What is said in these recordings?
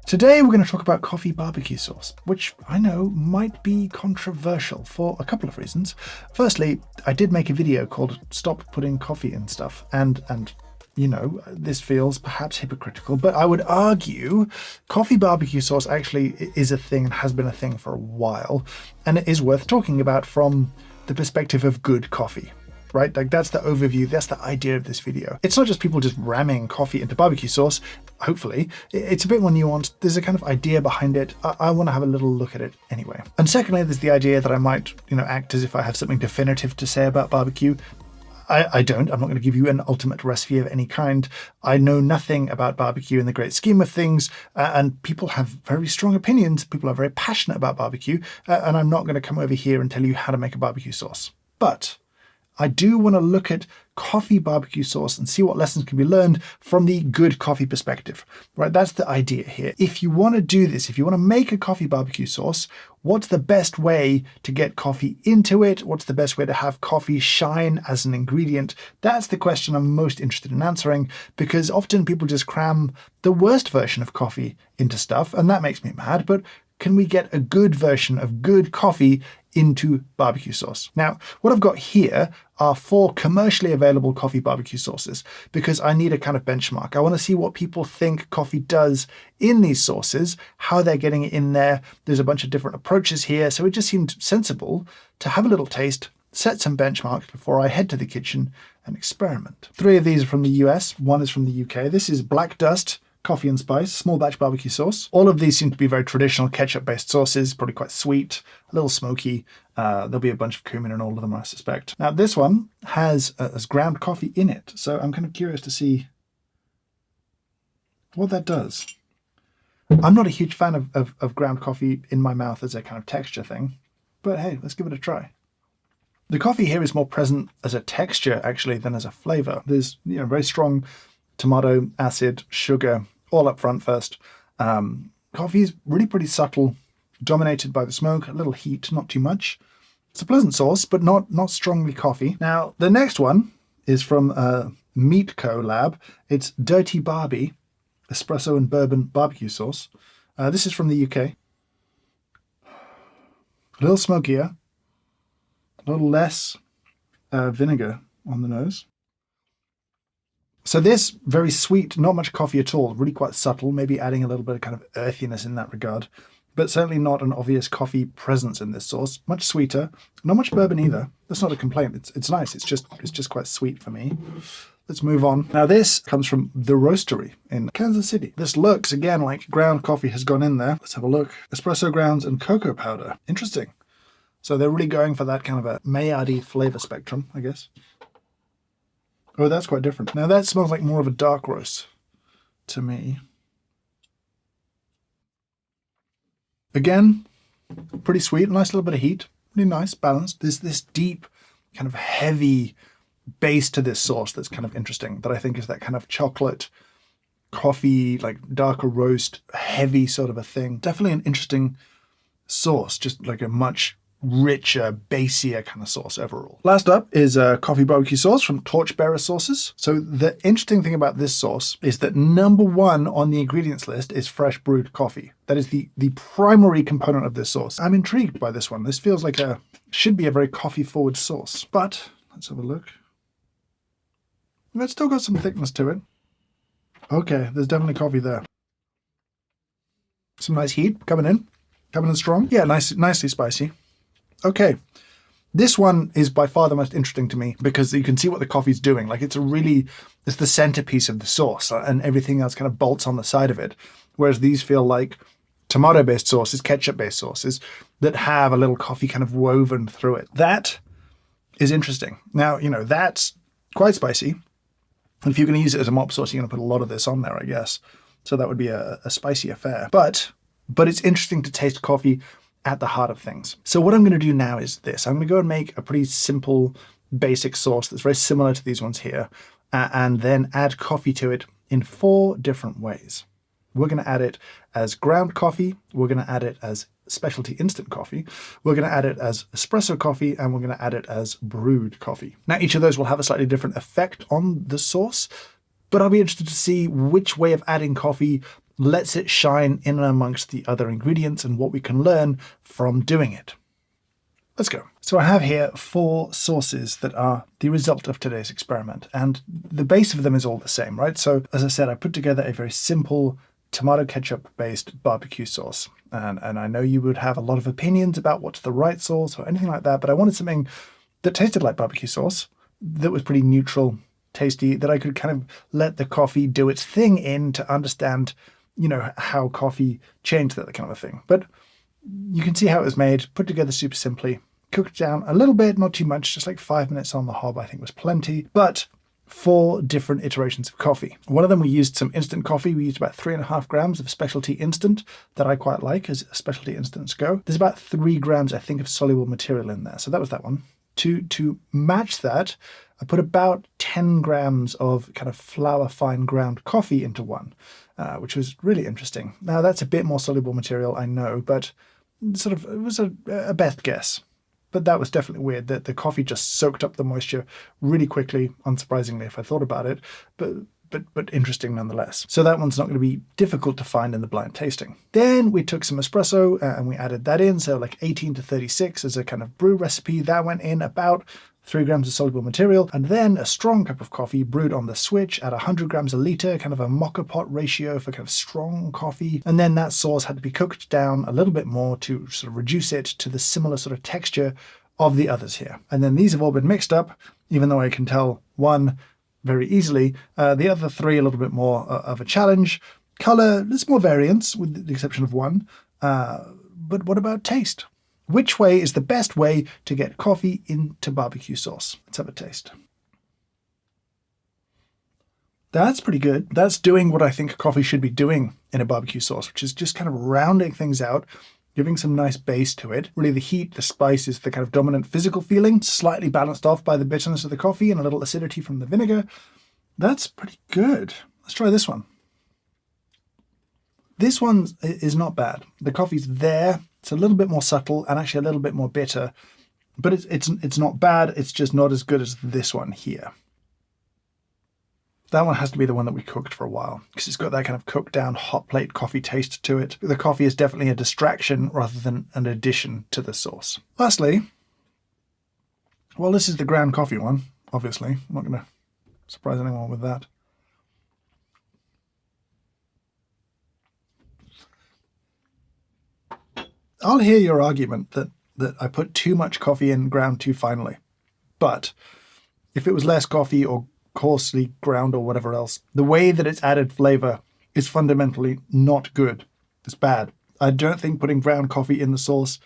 Today we're going to talk about coffee barbecue sauce, which I know might be controversial for a couple of reasons. Firstly, I did make a video called Stop Putting Coffee in Stuff, and you know, this feels perhaps hypocritical, but I would argue coffee barbecue sauce actually is a thing and has been a thing for a while, and it is worth talking about from the perspective of good coffee. Right? Like that's the overview, that's the idea of this video. It's not just people just ramming coffee into barbecue sauce, hopefully. It's a bit more nuanced. There's a kind of idea behind it. I want to have a little look at it anyway. And secondly, there's the idea that I might, act as if I have something definitive to say about barbecue. I don't. I'm not going to give you an ultimate recipe of any kind. I know nothing about barbecue in the great scheme of things, and people have very strong opinions. People are very passionate about barbecue, and I'm not going to come over here and tell you how to make a barbecue sauce. But I do want to look at coffee barbecue sauce and see what lessons can be learned from the good coffee perspective, right? That's the idea here. If you want to do this, if you want to make a coffee barbecue sauce, what's the best way to get coffee into it? What's the best way to have coffee shine as an ingredient? That's the question I'm most interested in answering, because often people just cram the worst version of coffee into stuff, and that makes me mad. But can we get a good version of good coffee into barbecue sauce? Now, what I've got here are 4 commercially available coffee barbecue sauces, because I need a kind of benchmark. I want to see what people think coffee does in these sauces, how they're getting it in there. There's a bunch of different approaches here, so it just seemed sensible to have a little taste, set some benchmarks before I head to the kitchen and experiment. 3 of these are from the US, 1 is from the UK. This is Black Dust Coffee and Spice, small batch barbecue sauce. All of these seem to be very traditional ketchup-based sauces, probably quite sweet, a little smoky. There'll be a bunch of cumin in all of them, I suspect. Now, this one has ground coffee in it, so I'm kind of curious to see what that does. I'm not a huge fan of ground coffee in my mouth as a kind of texture thing, but hey, let's give it a try. The coffee here is more present as a texture, actually, than as a flavor. There's very strong tomato, acid, sugar, all up front first. Coffee is really pretty subtle, dominated by the smoke, a little heat, not too much. It's a pleasant sauce, but not strongly coffee. Now, the next one is from Meat Co. Lab. It's Dirty Barbie, espresso and bourbon barbecue sauce. This is from the UK. A little smokier, a little less vinegar on the nose. So this, very sweet, not much coffee at all, really quite subtle, maybe adding a little bit of kind of earthiness in that regard, but certainly not an obvious coffee presence in this sauce. Much sweeter, not much bourbon either. That's not a complaint. It's nice. It's just quite sweet for me. Let's move on. Now this comes from the Roastery in Kansas City. This looks, again, like ground coffee has gone in there. Let's have a look. Espresso grounds and cocoa powder. Interesting. So they're really going for that kind of a Maillard-y flavor spectrum, I guess. Oh, that's quite different. Now that smells like more of a dark roast to me. Again, pretty sweet, nice little bit of heat. Really nice, balanced. There's this deep, kind of heavy base to this sauce that's kind of interesting, that I think is that kind of chocolate, coffee, like darker roast, heavy sort of a thing. Definitely an interesting sauce, just like a much richer, bassier kind of sauce overall. Last up is a coffee barbecue sauce from Torchbearer Sauces. So the interesting thing about this sauce is that number 1 on the ingredients list is fresh brewed coffee. That is the primary component of this sauce. I'm intrigued by this one. This feels like should be a very coffee forward sauce. But let's have a look. It's still got some thickness to it. Okay, there's definitely coffee there. Some nice heat coming in strong. Yeah, nicely spicy. Okay, this one is by far the most interesting to me because you can see what the coffee's doing. Like it's the centerpiece of the sauce, and everything else kind of bolts on the side of it. Whereas these feel like tomato-based sauces, ketchup-based sauces that have a little coffee kind of woven through it. That is interesting. Now, that's quite spicy. And if you're going to use it as a mop sauce, you're going to put a lot of this on there, I guess. So that would be a spicy affair. But it's interesting to taste coffee at the heart of things. So what I'm going to do now is this. I'm going to go and make a pretty simple, basic sauce that's very similar to these ones here, and then add coffee to it in 4 different ways. We're going to add it as ground coffee. We're going to add it as specialty instant coffee. We're going to add it as espresso coffee, and we're going to add it as brewed coffee. Now, each of those will have a slightly different effect on the sauce, but I'll be interested to see which way of adding coffee lets it shine in and amongst the other ingredients and what we can learn from doing it. Let's go. So I have here 4 sauces that are the result of today's experiment, and the base of them is all the same, right? So as I said, I put together a very simple tomato ketchup based barbecue sauce. And I know you would have a lot of opinions about what's the right sauce or anything like that, but I wanted something that tasted like barbecue sauce, that was pretty neutral, tasty, that I could kind of let the coffee do its thing in to understand, how coffee changed that kind of a thing. But you can see how it was made, put together super simply, cooked down a little bit, not too much, just like 5 minutes on the hob, I think was plenty. But 4 different iterations of coffee. One of them we used some instant coffee. We used about 3.5 grams of specialty instant that I quite like as specialty instants go. There's about 3 grams, I think, of soluble material in there. So that was that one. To match that, I put about 10 grams of kind of flour fine ground coffee into one, which was really interesting. Now that's a bit more soluble material, I know, but it was a best guess. But that was definitely weird that the coffee just soaked up the moisture really quickly, unsurprisingly if I thought about it, but interesting nonetheless. So that one's not going to be difficult to find in the blind tasting. Then we took some espresso and we added that in, so like 18 to 36 as a kind of brew recipe. That went in about 3 grams of soluble material, and then a strong cup of coffee brewed on the switch at 100 grams a litre, kind of a mocha pot ratio for kind of strong coffee. And then that sauce had to be cooked down a little bit more to sort of reduce it to the similar sort of texture of the others here. And then these have all been mixed up, even though I can tell one very easily. The other 3 a little bit more of a challenge. Colour, there's more variance with the exception of one. But what about taste? Which way is the best way to get coffee into barbecue sauce? Let's have a taste. That's pretty good. That's doing what I think coffee should be doing in a barbecue sauce, which is just kind of rounding things out, giving some nice base to it. Really the heat, the spice is the kind of dominant physical feeling, slightly balanced off by the bitterness of the coffee and a little acidity from the vinegar. That's pretty good. Let's try this one. This one is not bad. The coffee's there. It's a little bit more subtle and actually a little bit more bitter, but it's not bad. It's just not as good as this one here. That one has to be the one that we cooked for a while because it's got that kind of cooked down hot plate coffee taste to it. The coffee is definitely a distraction rather than an addition to the sauce. Lastly, well, this is the ground coffee one, obviously. I'm not going to surprise anyone with that. I'll hear your argument that I put too much coffee in ground too finely. But if it was less coffee or coarsely ground or whatever else, the way that it's added flavor is fundamentally not good. It's bad. I don't think putting ground coffee in the sauce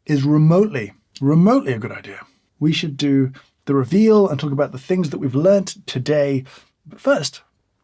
is remotely a good idea. We should do the reveal and talk about the things that we've learnt today. But first,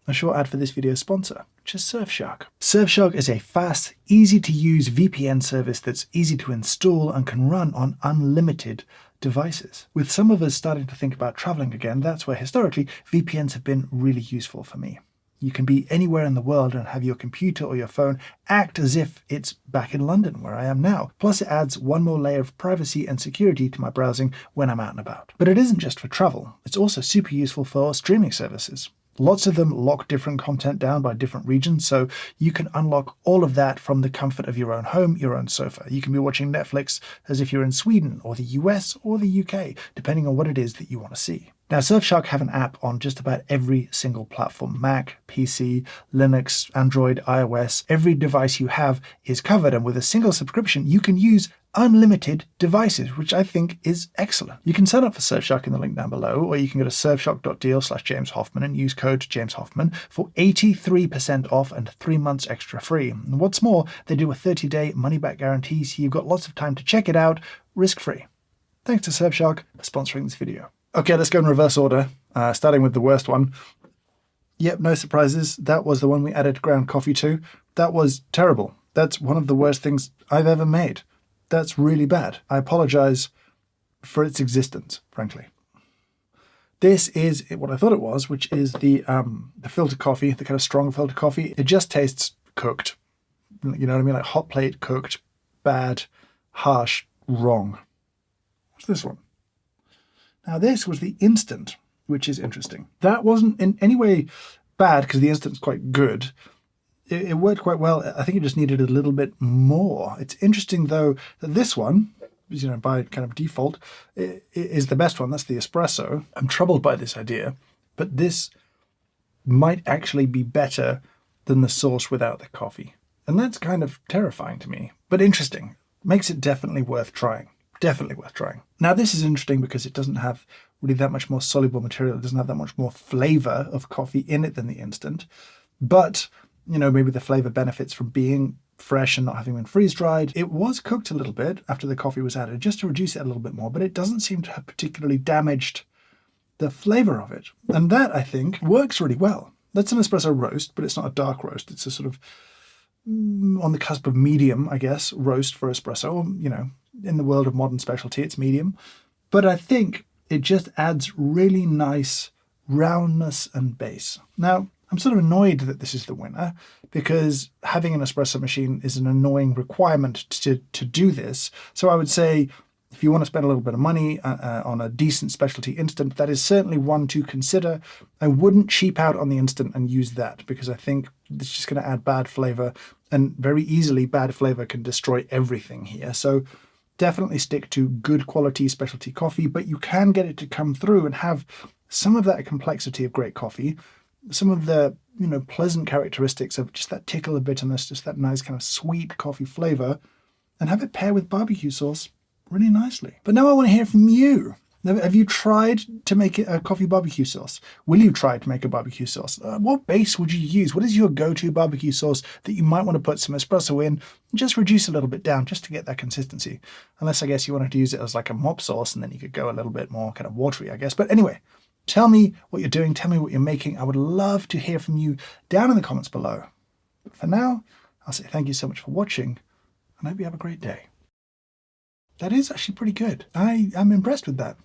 a short ad for this video's sponsor, which is Surfshark. Surfshark is a fast, easy-to-use VPN service that's easy to install and can run on unlimited devices. With some of us starting to think about traveling again, that's where historically VPNs have been really useful for me. You can be anywhere in the world and have your computer or your phone act as if it's back in London, where I am now. Plus it adds one more layer of privacy and security to my browsing when I'm out and about. But it isn't just for travel. It's also super useful for streaming services. Lots of them lock different content down by different regions, so you can unlock all of that from the comfort of your own home, your own sofa. You can be watching Netflix as if you're in Sweden or the US or the UK, depending on what it is that you want to see. Now, Surfshark have an app on just about every single platform: Mac, PC, Linux, Android, iOS. Every device you have is covered, and with a single subscription, you can use unlimited devices, which I think is excellent. You can sign up for Surfshark in the link down below, or you can go to surfshark.deal/JamesHoffman and use code JamesHoffman for 83% off and 3 months extra free. And what's more, they do a 30-day money-back guarantee, so you've got lots of time to check it out risk-free. Thanks to Surfshark for sponsoring this video. Okay, let's go in reverse order, starting with the worst one. Yep, no surprises. That was the one we added ground coffee to. That was terrible. That's one of the worst things I've ever made. That's really bad. I apologize for its existence, frankly. This is what I thought it was, which is the filter coffee, the kind of strong filter coffee. It just tastes cooked. You know what I mean? Like hot plate cooked, bad, harsh, wrong. What's this one? Now this was the instant, which is interesting. That wasn't in any way bad because the instant's quite good. it worked quite well. I think it just needed a little bit more. It's interesting though that this one, by kind of default, is the best one. That's the espresso. I'm troubled by this idea, but this might actually be better than the sauce without the coffee. And that's kind of terrifying to me, but interesting. Makes it definitely worth trying. Definitely worth trying. Now, this is interesting because it doesn't have really that much more soluble material. It doesn't have that much more flavor of coffee in it than the instant. But, maybe the flavor benefits from being fresh and not having been freeze-dried. It was cooked a little bit after the coffee was added, just to reduce it a little bit more, but it doesn't seem to have particularly damaged the flavor of it. And that, I think, works really well. That's an espresso roast, but it's not a dark roast. It's a sort of on the cusp of medium, I guess, roast for espresso. In the world of modern specialty, it's medium. But I think it just adds really nice roundness and base. Now, I'm sort of annoyed that this is the winner because having an espresso machine is an annoying requirement to do this. So I would say if you want to spend a little bit of money on a decent specialty instant, that is certainly one to consider. I wouldn't cheap out on the instant and use that because I think it's just going to add bad flavor, and very easily bad flavor can destroy everything here. So definitely stick to good quality specialty coffee, but you can get it to come through and have some of that complexity of great coffee, some of the pleasant characteristics of just that tickle of bitterness, just that nice kind of sweet coffee flavor, and have it pair with barbecue sauce really nicely. But now I want to hear from you. Have you tried to make a coffee barbecue sauce? Will you try to make a barbecue sauce? What base would you use? What is your go-to barbecue sauce that you might want to put some espresso in and just reduce a little bit down just to get that consistency? Unless I guess you wanted to use it as like a mop sauce and then you could go a little bit more kind of watery, I guess. But anyway, tell me what you're doing. Tell me what you're making. I would love to hear from you down in the comments below. But for now, I'll say thank you so much for watching and I hope you have a great day. That is actually pretty good. I'm impressed with that.